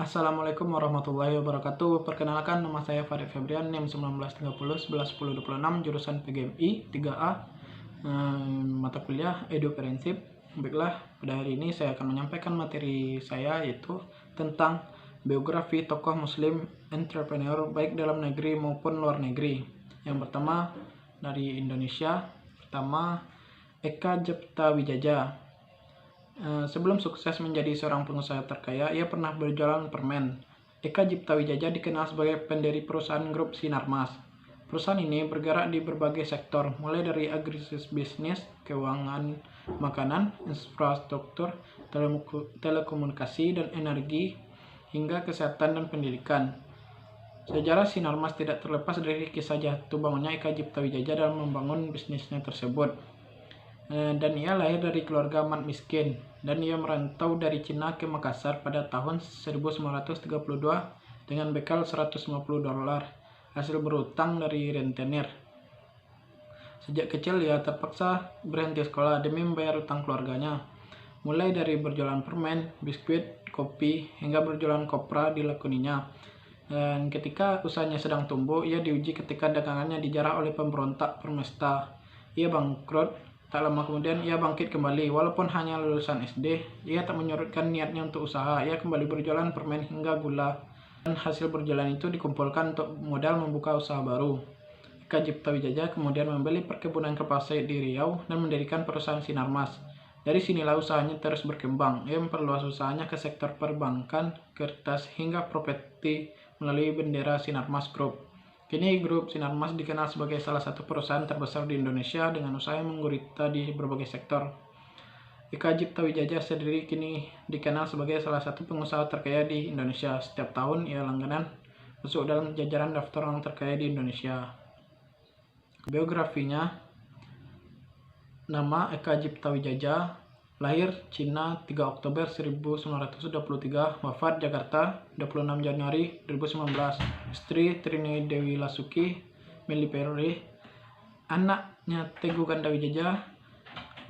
Assalamualaikum warahmatullahi wabarakatuh. Perkenalkan, nama saya Farid Febrian, NIM 1930 11 10 26, jurusan PGMI 3A, mata kuliah Edu Prinsip. Baiklah, pada hari ini saya akan menyampaikan materi saya, yaitu tentang biografi tokoh muslim entrepreneur baik dalam negeri maupun luar negeri. Yang pertama dari Indonesia, pertama Eka Jepta Wijaya. Sebelum sukses menjadi seorang pengusaha terkaya, ia pernah berjualan permen. Eka Jipta Wijaya dikenal sebagai pendiri perusahaan grup Sinarmas. Perusahaan ini bergerak di berbagai sektor, mulai dari agribisnis, keuangan, makanan, infrastruktur, telekomunikasi dan energi, hingga kesehatan dan pendidikan. Sejarah Sinarmas tidak terlepas dari kisah jatuh bangunnya Eka Jipta Wijaya dalam membangun bisnisnya tersebut. Dan ia lahir dari keluarga amat miskin, dan ia merantau dari Cina ke Makassar pada tahun 1932 dengan bekal $150 hasil berutang dari rentenir. Sejak kecil ia terpaksa berhenti sekolah demi membayar utang keluarganya, mulai dari berjualan permen, biskuit, kopi, hingga berjualan kopra dilakoninya. Dan ketika usahanya sedang tumbuh, ia diuji ketika dagangannya dijarah oleh pemberontak Permesta. Ia bangkrut. Tak lama kemudian ia bangkit kembali. Walaupun hanya lulusan SD, ia tak menyurutkan niatnya untuk usaha. Ia kembali berjualan permen hingga gula, dan hasil berjualan itu dikumpulkan untuk modal membuka usaha baru. Eka Jipta Wijaya kemudian membeli perkebunan kelapa sawit di Riau dan mendirikan perusahaan Sinarmas. Dari sinilah usahanya terus berkembang. Ia memperluas usahanya ke sektor perbankan, kertas, hingga properti melalui bendera Sinarmas Group. Kini grup Sinarmas dikenal sebagai salah satu perusahaan terbesar di Indonesia dengan usaha yang menggurita di berbagai sektor. Eka Jipta Wijaya sendiri kini dikenal sebagai salah satu pengusaha terkaya di Indonesia. Setiap tahun ia langganan masuk dalam jajaran daftar orang terkaya di Indonesia. Biografinya, nama Eka Jipta Wijaya, lahir Cina 3 Oktober 1923, wafat Jakarta 26 Januari 2019. Istri Trini Dewi Lasuki Meliperi, anaknya Teguh Ganda Wijaya,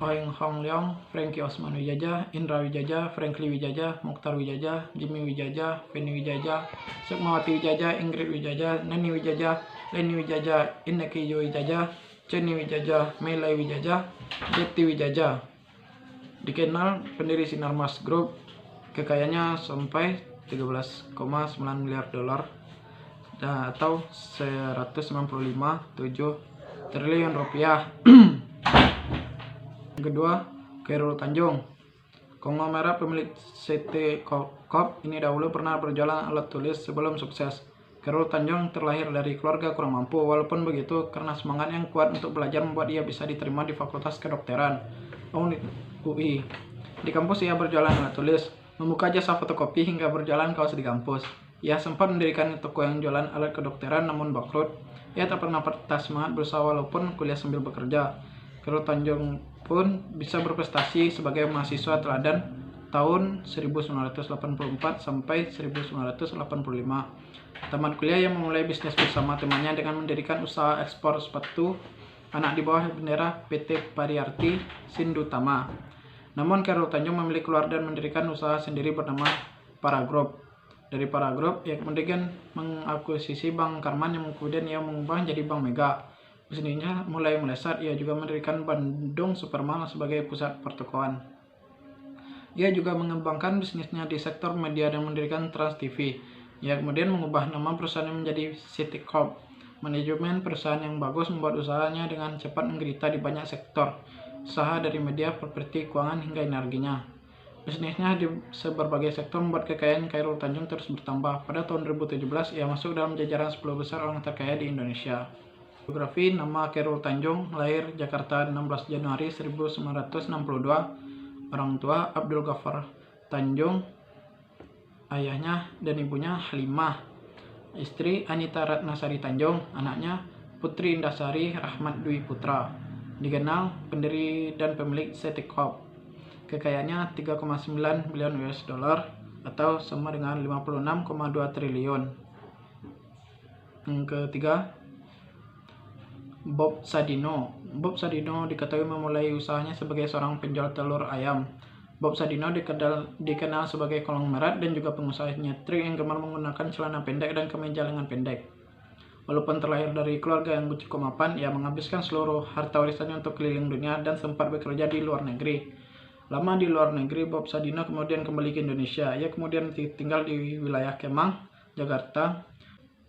Oeng Hong Leong, Frankie Osman Wijaya, Indra Wijaya, Frankly Wijaya, Mokhtar Wijaya, Jimmy Wijaya, Feni Wijaya, Sukmawati Wijaya, Ingrid Wijaya, Neni Wijaya, Leni Wijaya, Ineki Wijaya, Ceni Wijaya, Melai Wijaya, Jepti Wijaya. Dikenal pendiri Sinarmas Group, kekayaannya sampai 13,9 miliar dolar atau 195,7 triliun rupiah. Yang kedua, Khairul Tanjung, konglomerat pemilik CT Corp ini dahulu pernah berjualan alat tulis sebelum sukses. Khairul Tanjung terlahir dari keluarga kurang mampu. Walaupun begitu, karena semangat yang kuat untuk belajar membuat ia bisa diterima di Fakultas Kedokteran UI. Di kampus ia berjualan alat tulis, membuka jasa fotokopi, hingga berjualan kaos di kampus. Ia sempat mendirikan toko yang jualan alat kedokteran namun bangkrut. Ia tak pernah patah semangat berusaha walaupun kuliah sambil bekerja. Khairul Tanjung pun bisa berprestasi sebagai mahasiswa teladan tahun 1984 sampai 1985. Tamat kuliah ia memulai bisnis bersama temannya dengan mendirikan usaha ekspor sepatu anak di bawah bendera PT Pariarti Sindutama. Namun Khairul Tanjung memilih keluar dan mendirikan usaha sendiri bernama Paragroup. Dari Paragroup, ia kemudian mengakuisisi Bank Karman yang kemudian ia mengubah jadi Bank Mega. Bisnisnya mulai melesat. Ia juga mendirikan Bandung Supermall sebagai pusat pertokoan. Ia juga mengembangkan bisnisnya di sektor media dan mendirikan Trans TV. Ia kemudian mengubah nama perusahaannya menjadi City Corp. Manajemen perusahaan yang bagus membuat usahanya dengan cepat menggurita di banyak sektor, usaha dari media, properti, keuangan, hingga energinya. Bisnisnya di berbagai sektor membuat kekayaan Khairul Tanjung terus bertambah. Pada tahun 2017, ia masuk dalam jajaran 10 besar orang terkaya di Indonesia. Biografi, nama Khairul Tanjung, lahir Jakarta 16 Januari 1962, orang tua Abdul Ghaffar Tanjung, ayahnya dan ibunya Halimah. Istri Anita Ratnasari Tanjung, anaknya Putri Indasari Rahmat Dwi Putra. Dikenal pendiri dan pemilik CT Corp. Kekayaannya 3,9 bilion US dollar atau sama dengan 56,2 triliun. Yang ketiga, Bob Sadino. Bob Sadino diketahui memulai usahanya sebagai seorang penjual telur ayam. Bob Sadino dikenal sebagai konglomerat dan juga pengusaha nyentrik yang gemar menggunakan celana pendek dan kemeja lengan pendek. Walaupun terlahir dari keluarga yang cukup mapan, ia menghabiskan seluruh harta warisannya untuk keliling dunia dan sempat bekerja di luar negeri. Lama di luar negeri, Bob Sadino kemudian kembali ke Indonesia. Ia kemudian tinggal di wilayah Kemang, Jakarta.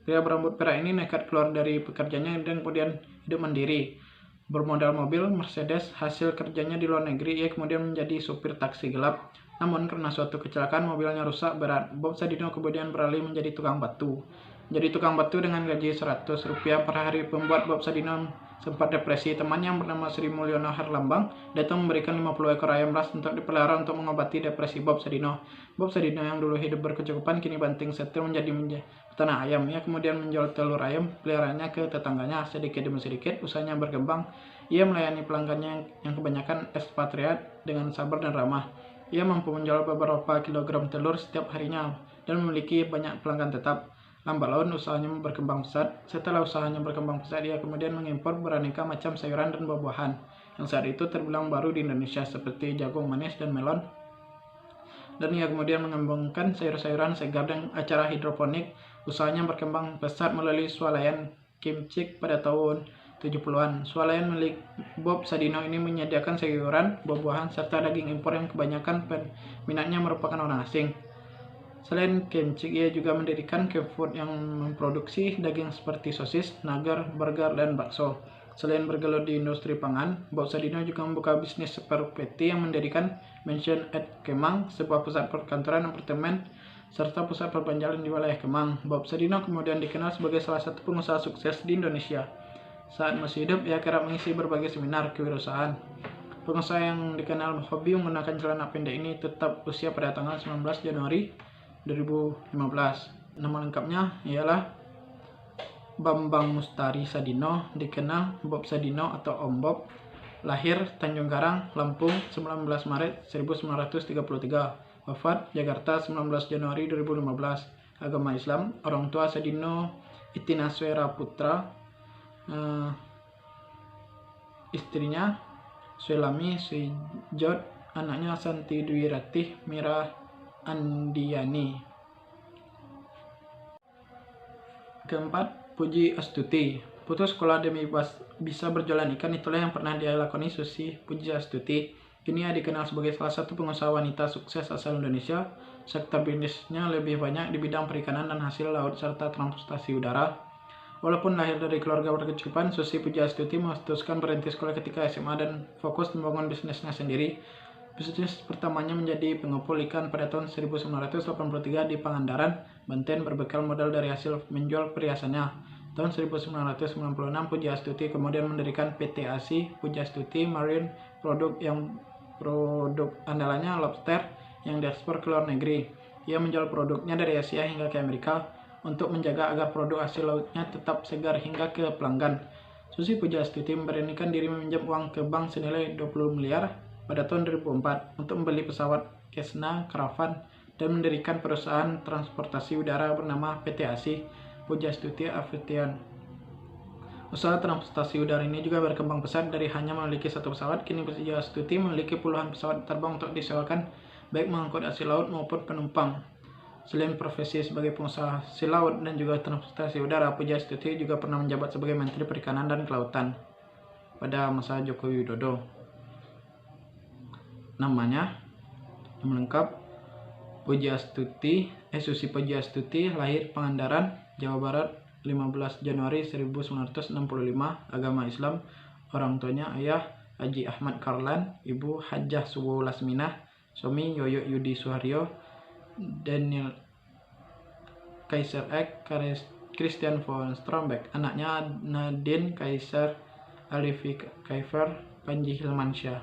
Pria berambut perak ini nekat keluar dari pekerjaannya dan kemudian hidup mandiri. Bermodal mobil Mercedes hasil kerjanya di luar negeri, ia kemudian menjadi supir taksi gelap. Namun karena suatu kecelakaan mobilnya rusak berat, Bob Sadino kemudian beralih menjadi tukang batu. Menjadi tukang batu dengan gaji Rp100 per hari membuat Bob Sadino sempat depresi. Temannya yang bernama Sri Mulyono Herlambang datang memberikan 50 ekor ayam ras untuk dipelihara untuk mengobati depresi Bob Sadino. Bob Sadino yang dulu hidup berkecukupan kini banting setir menjadi peternak ayam. Ia kemudian menjual telur ayam peliharaannya ke tetangganya. Sedikit demi sedikit usahanya berkembang. Ia melayani pelanggannya yang kebanyakan ekspatriat dengan sabar dan ramah. Ia mampu menjual beberapa kilogram telur setiap harinya dan memiliki banyak pelanggan tetap. Lambat laun usahanya berkembang pesat. Setelah usahanya berkembang pesat, dia kemudian mengimpor beraneka macam sayuran dan buah-buahan yang saat itu terbilang baru di Indonesia seperti jagung manis dan melon. Dan ia kemudian mengembangkan sayur-sayuran segar dan acara hidroponik. Usahanya berkembang pesat melalui swalayan Kimcik pada tahun 70-an. Swalayan milik Bob Sadino ini menyediakan sayuran, buah-buahan, serta daging impor yang kebanyakan peminatnya merupakan orang asing. Selain Kimcik, ia juga mendirikan Kfood yang memproduksi daging seperti sosis, nagar, burger, dan bakso. Selain bergelut di industri pangan, Bob Sadino juga membuka bisnis properti yang mendirikan Mansion at Kemang, sebuah pusat perkantoran apartemen, serta pusat perbelanjaan di wilayah Kemang. Bob Sadino kemudian dikenal sebagai salah satu pengusaha sukses di Indonesia. Saat masih hidup, ia kerap mengisi berbagai seminar kewirausahaan. Pengusaha yang dikenal hobi menggunakan celana pendek ini tetap usia pada tanggal 19 Januari 2015. Nama lengkapnya ialah Bambang Mustari Sadino, dikenal Bob Sadino atau Om Bob. Lahir Tanjung Karang, Lampung, 19 Maret 1933. Wafat Jakarta 19 Januari 2015. Agama Islam. Orang tua Sadino Itinaswera Putra, istrinya Swelami Swijot, anaknya Santi Dwi Ratih Mira Andiani. Keempat, Puji Astuti. Putus sekolah demi bisa berjualan ikan, itulah yang pernah dia lakoni Susi Puji Astuti. Kini ia dikenal sebagai salah satu pengusaha wanita sukses asal Indonesia. Sektor bisnisnya lebih banyak di bidang perikanan dan hasil laut serta transportasi udara. Walaupun lahir dari keluarga berkecukupan, Susi Puji Astuti memutuskan berhenti sekolah ketika SMA dan fokus membangun bisnisnya sendiri. Bisnis pertamanya menjadi pengepul ikan pada tahun 1983 di Pangandaran, Banten, berbekal modal dari hasil menjual perhiasannya. Tahun 1996, Puji Astuti kemudian mendirikan PT ASI, Puji Astuti Marine Product, yang produk andalannya lobster yang diekspor ke luar negeri. Ia menjual produknya dari Asia hingga ke Amerika untuk menjaga agar produk hasil lautnya tetap segar hingga ke pelanggan. Susi Puji Astuti memberanikan diri meminjam uang ke bank senilai 20 miliar pada tahun 2004 untuk membeli pesawat Cessna Caravan dan mendirikan perusahaan transportasi udara bernama PT ASI, Puji Astuti Aviation. Usaha transportasi udara ini juga berkembang pesat. Dari hanya memiliki satu pesawat, kini Puji Astuti memiliki puluhan pesawat terbang untuk disewakan, baik mengangkut hasil laut maupun penumpang. Selain profesi sebagai pengusaha hasil laut dan juga transportasi udara, Puji Astuti juga pernah menjabat sebagai Menteri Perikanan dan Kelautan pada masa Joko Widodo. Namanya yang lengkap Susi Puji Astuti, lahir Pangandaran, Jawa Barat, 15 Januari 1965. Agama Islam. Orang tuanya ayah Haji Ahmad Karlan, ibu Hajah Suwo Lasminah, suami Yoyo Yudi Suharyo, Daniel Kaiser Ek, Christian von Strombeck, anaknya Nadine Kaiser, Alifi Kaifer, Panji Hilmansyah.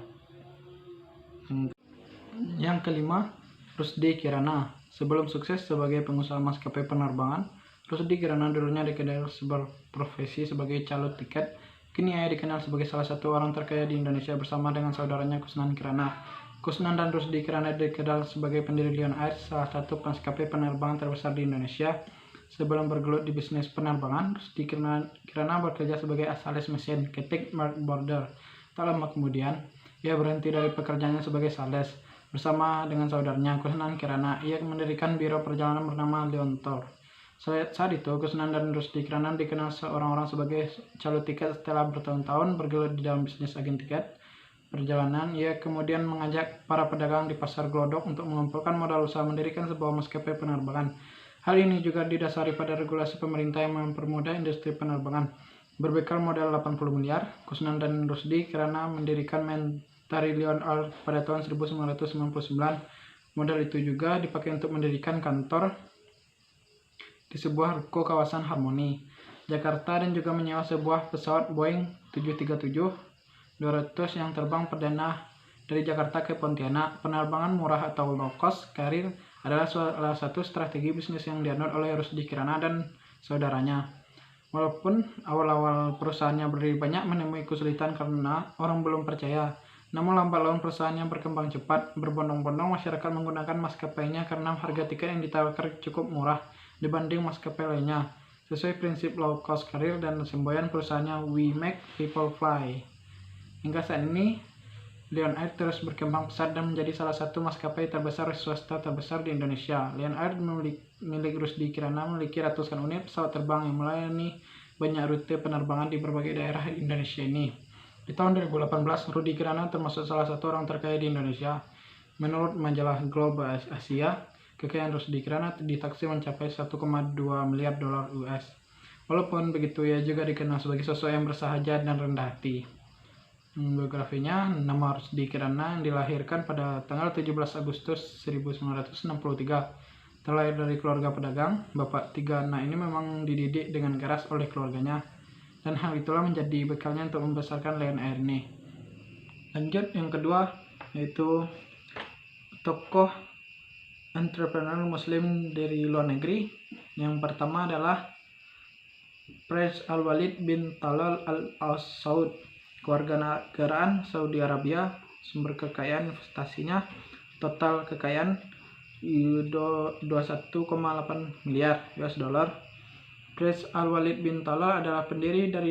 Yang kelima, Rusdi Kirana. Sebelum sukses sebagai pengusaha maskapai penerbangan, Rusdi Kirana dulunya dikenal berprofesi sebagai calo tiket. Kini ia dikenal sebagai salah satu orang terkaya di Indonesia bersama dengan saudaranya Kusnan Kirana. Kusnan dan Rusdi Kirana dikenal sebagai pendiri Lion Air, salah satu maskapai penerbangan terbesar di Indonesia. Sebelum bergelut di bisnis penerbangan, Rusdi Kirana bekerja sebagai sales mesin ketik Mark Border. Tak lama kemudian, ia berhenti dari pekerjaannya sebagai sales. bersama dengan saudaranya Kusnan Kirana. Ia mendirikan biro perjalanan bernama Leontor. Saat itu, Kusnan dan Rusdi Kirana dikenal orang-orang sebagai calo tiket setelah bertahun-tahun bergelut di dalam bisnis agen tiket perjalanan. Ia kemudian mengajak para pedagang di pasar Glodok untuk mengumpulkan modal usaha mendirikan sebuah maskapai penerbangan. Hal ini juga didasari pada regulasi pemerintah yang mempermudah industri penerbangan. Berbekal modal 80 miliar, Kusnan dan Rusdi Kirana mendirikan Mentari Lion Air pada tahun 1999. Modal itu juga dipakai untuk mendirikan kantor di sebuah ruko kawasan Harmoni, Jakarta, dan juga menyewa sebuah pesawat Boeing 737-200 yang terbang perdana dari Jakarta ke Pontianak. Penerbangan murah atau low cost carrier adalah salah satu strategi bisnis yang dianut oleh Rusdi Kirana dan saudaranya. Walaupun awal-awal perusahaannya berdiri banyak menemui kesulitan karena orang belum percaya, namun lambat laun perusahaannya berkembang cepat. Berbondong-bondong masyarakat menggunakan maskapainya karena harga tiket yang ditawarkan cukup murah dibanding maskapai lainnya. Sesuai prinsip low cost carrier dan semboyan perusahaannya We Make People Fly. Hingga saat ini, Lion Air terus berkembang pesat dan menjadi salah satu maskapai terbesar swasta terbesar di Indonesia. Lion Air milik Rusdi Kirana memiliki ratusan unit pesawat terbang yang melayani banyak rute penerbangan di berbagai daerah di Indonesia ini. Di tahun 2018, Rusdi Kirana termasuk salah satu orang terkaya di Indonesia. Menurut majalah Global Asia, kekayaan Rusdi Kirana ditaksir mencapai 1,2 miliar dolar US. Walaupun begitu, ia juga dikenal sebagai sosok yang bersahaja dan rendah hati. Biografinya, nama Rusdi Kirana yang dilahirkan pada tanggal 17 Agustus 1963. Terlahir dari keluarga pedagang, bapak tiga anak ini memang dididik dengan keras oleh keluarganya, dan hal itulah menjadi bekalnya untuk membesarkan Lion Air ini. Lanjut, yang kedua yaitu tokoh entrepreneur muslim dari luar negeri. Yang pertama adalah Prince Al-Walid bin Talal Al-Saud, kewarganegaraan Saudi Arabia. Sumber kekayaan investasinya, total kekayaan 21,8 miliar US dollar. Prince Al-Walid bin Talal adalah pendiri dan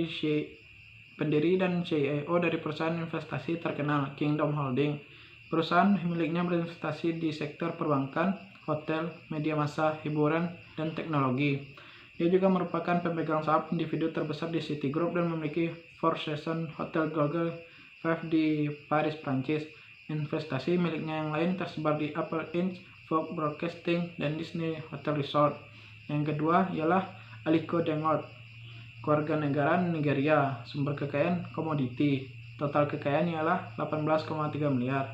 CEO dari perusahaan investasi terkenal Kingdom Holding. Perusahaan miliknya berinvestasi di sektor perbankan, hotel, media massa, hiburan, dan teknologi. Ia juga merupakan pemegang saham individu terbesar di Citigroup dan memiliki Four Seasons Hotel Google 5 di Paris, Prancis. Investasi miliknya yang lain tersebar di Apple Inc., Vogue Broadcasting, dan Disney Hotel Resort. Yang kedua ialah Aliko Dangote, kewarganegaraan Nigeria. Sumber kekayaan komoditi. Total kekayaan ialah 18,3 miliar.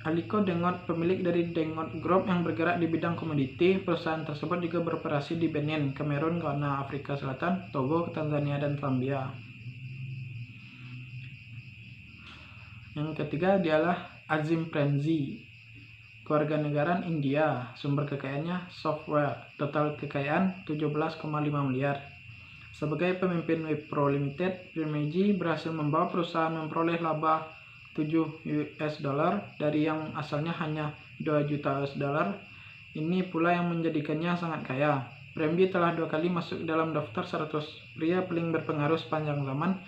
Aliko Dangote, pemilik dari Dangote Group yang bergerak di bidang komoditi. Perusahaan tersebut juga beroperasi di Benin, Kamerun, Ghana, Afrika Selatan, Togo, Tanzania, dan Zambia. Yang ketiga dialah Azim Premji, kewarganegaraan India. Sumber kekayaannya software. Total kekayaan 17,5 miliar. Sebagai pemimpin Wipro Limited, Premji berhasil membawa perusahaan memperoleh laba 7 US dollar dari yang asalnya hanya 2 juta US dollar. Ini pula yang menjadikannya sangat kaya. Premji telah 2 kali masuk dalam daftar 100 pria paling berpengaruh sepanjang zaman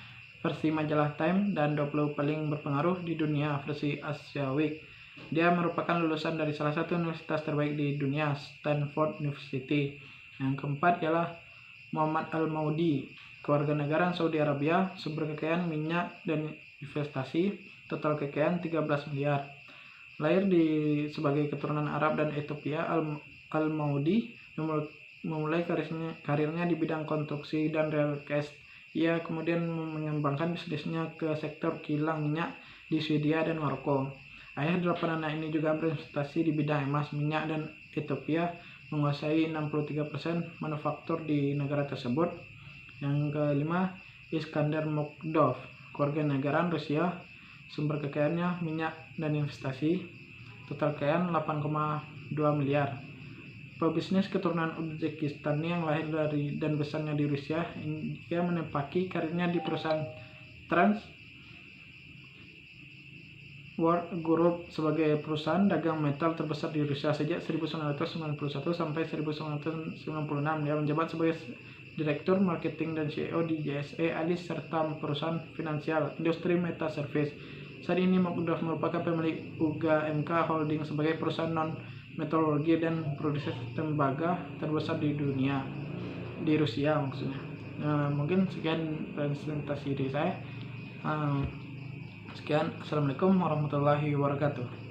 versi majalah Time dan 20 paling berpengaruh di dunia versi Asia Week. Dia merupakan lulusan dari salah satu universitas terbaik di dunia, Stanford University. Yang keempat ialah Muhammad Al-Maudi, kewarganegaraan Saudi Arabia. Sumber kekayaan minyak dan investasi. Total kekayaan 13 miliar. Lahir sebagai keturunan Arab dan Ethiopia, Al-Maudi memulai karirnya di bidang konstruksi dan real estate. Ia kemudian mengembangkan bisnisnya ke sektor kilang minyak di Swedia dan Maroko. Ayah 8 anak ini juga berinvestasi di bidang emas, minyak, dan Ethiopia menguasai 63% manufaktur di negara tersebut. Yang kelima, Iskandar Mokdov, kewarganegaraan Rusia. Sumber kekayaannya minyak dan investasi. Total kekayaan 8,2 miliar. Pebisnis keturunan Uzbekistan yang lahir dari dan besarnya di Rusia, ia menempati karirnya di perusahaan Trans World Group sebagai perusahaan dagang metal terbesar di Rusia sejak 1991 sampai 1996. Dia menjabat sebagai Direktur Marketing dan CEO di JSE Adis, serta perusahaan finansial industri Meta Service. Saat ini sudah merupakan pemilik UGA MK Holding sebagai perusahaan non-metalurgi dan produksi tembaga terbesar di dunia, di Rusia maksudnya. Mungkin sekian presentasi dari saya. Sekian, assalamualaikum warahmatullahi wabarakatuh.